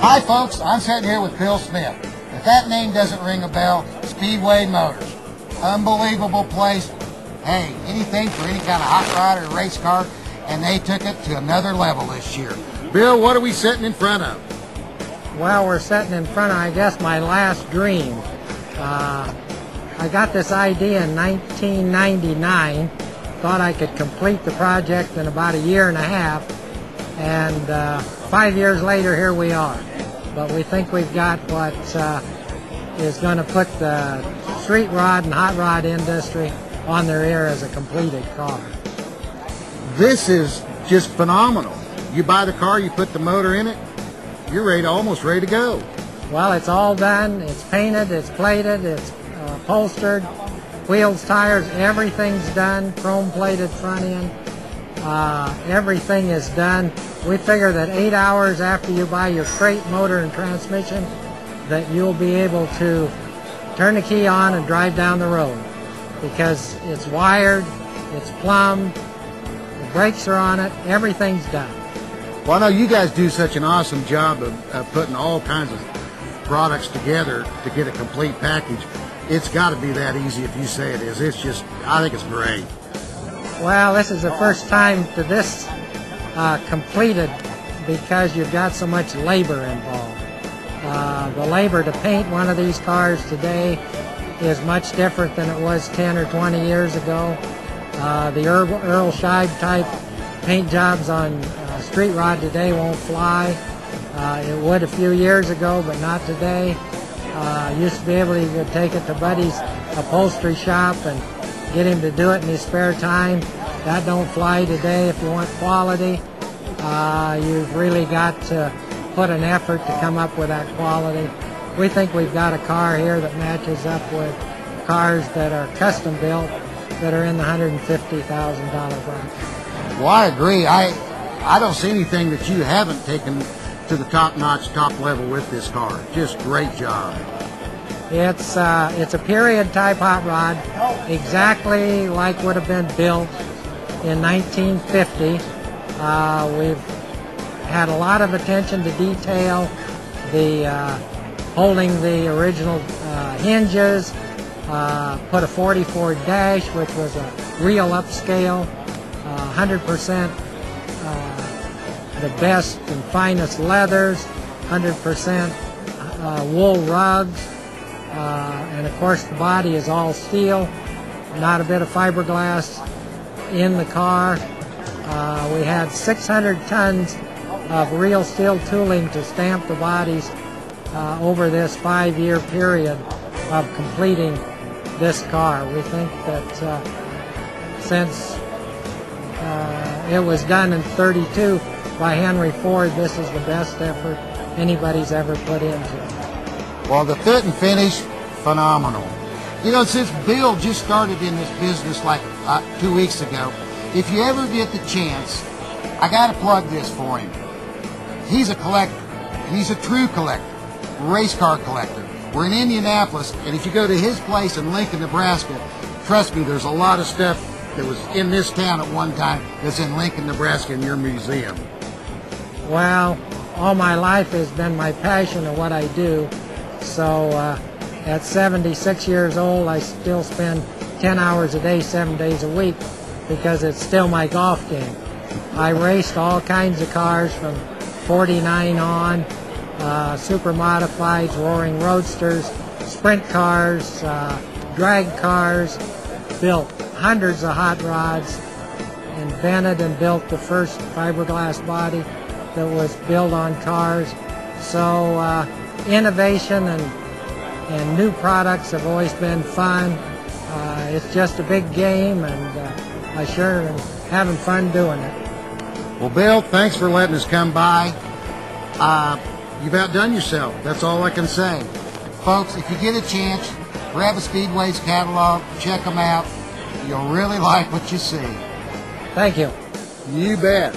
Hi folks, I'm sitting here with Bill Smith. If that name doesn't ring a bell, Speedway Motors. Unbelievable place. Hey, anything for any kind of hot rod or race car, and they took it to another level this year. Bill, what are we sitting in front of? Well, we're sitting in front of, I guess, my last dream. I got this idea in 1999, thought I could complete the project in about a year and a half, and 5 years later, here we are. But we think we've got what is going to put the street rod and hot rod industry on their ear as a completed car. This is just phenomenal. You buy the car, you put the motor in it, you're ready, almost ready to go. Well, it's all done. It's painted, it's plated, it's upholstered, wheels, tires, everything's done, chrome plated front end. Everything is done. We figure that 8 hours after you buy your crate, motor, and transmission, that you'll be able to turn the key on and drive down the road, because it's wired, it's plumbed, the brakes are on it, everything's done. Well, I know you guys do such an awesome job of putting all kinds of products together to get a complete package. It's got to be that easy if you say it is. It's just, I think it's great. Well, this is the first time to this completed, because you've got so much labor involved. The labor to paint one of these cars today is much different than it was 10 or 20 years ago. The Earl Scheib type paint jobs on street rod today won't fly. It would a few years ago, but not today. Used to be able to take it to Buddy's upholstery shop and get him to do it in his spare time. That don't fly today. If you want quality, you've really got to put an effort to come up with that quality. We think we've got a car here that matches up with cars that are custom built that are in the $150,000 bracket. Well, I agree. I don't see anything that you haven't taken to the top-notch, top level with this car. Just great job. It's a period type hot rod, exactly like would have been built in 1950. We've had a lot of attention to detail, the holding the original hinges, put a 44 dash, which was a real upscale, 100% the best and finest leathers, 100% wool rugs, and of course the body is all steel, not a bit of fiberglass in the car. We had 600 tons of real steel tooling to stamp the bodies over this 5-year period of completing this car. We think that since it was done in '32 by Henry Ford, this is the best effort anybody's ever put into it. Well, the fit and finish, phenomenal. You know, since Bill just started in this business like 2 weeks ago, if you ever get the chance, I got to plug this for him. He's a collector, and he's a true collector, race car collector. We're in Indianapolis, and if you go to his place in Lincoln, Nebraska, trust me, there's a lot of stuff that was in this town at one time that's in Lincoln, Nebraska in your museum. Well, all my life has been my passion of what I do. So at 76 years old, I still spend 10 hours a day, 7 days a week, because it's still my golf game. I raced all kinds of cars from 49 on, super modifieds, roaring roadsters, sprint cars, drag cars, built hundreds of hot rods, invented and built the first fiberglass body that was built on cars. So innovation and new products have always been fun. It's just a big game, and I sure am having fun doing it. Well, Bill, thanks for letting us come by. You've outdone yourself. That's all I can say. Folks, if you get a chance, grab a Speedway's catalog, check them out. You'll really like what you see. Thank you. You bet.